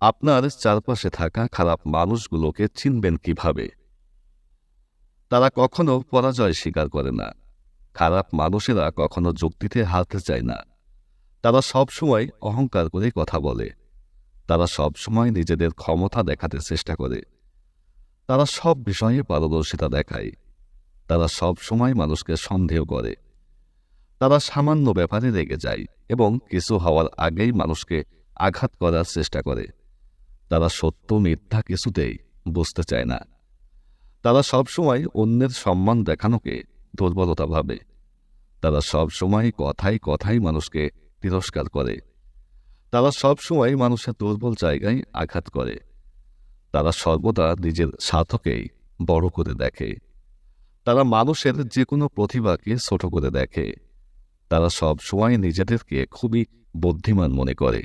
আপনার চারপাশে থাকা খারাপ মানুষগুলোকে চিনবেন কিভাবে? তারা কখনো পরাজয় স্বীকার করে না। খারাপ মানুষেরা কখনো যুক্তিতে হারতে চায় না। তারা সবসময় অহংকার করে কথা বলে। তারা সবসময় নিজেদের ক্ষমতা দেখাতে চেষ্টা করে। তারা সব বিষয়ে পারদর্শিতা দেখায়। তারা সবসময় মানুষকে সন্দেহ করে। তারা সামান্য ব্যাপারে রেগে যায় এবং কিছু হওয়ার আগেই মানুষকে আঘাত করার চেষ্টা করে। তারা সত্য মিথ্যা কিছুতেই বুঝতে চায় না। তারা সবসময় অন্যের সম্মান দেখানোকে দুর্বলতা ভাবে। তারা সবসময় কথায় কথায় মানুষকে তিরস্কার করে। তারা সবসময় মানুষের দুর্বল জায়গায় আঘাত করে। তারা সর্বদা নিজের স্বার্থকেই বড় করে দেখে। তারা মানুষের যে কোনো প্রতিভাকে ছোট করে দেখে। তারা সবসময় নিজেদেরকে খুবই বুদ্ধিমান মনে করে।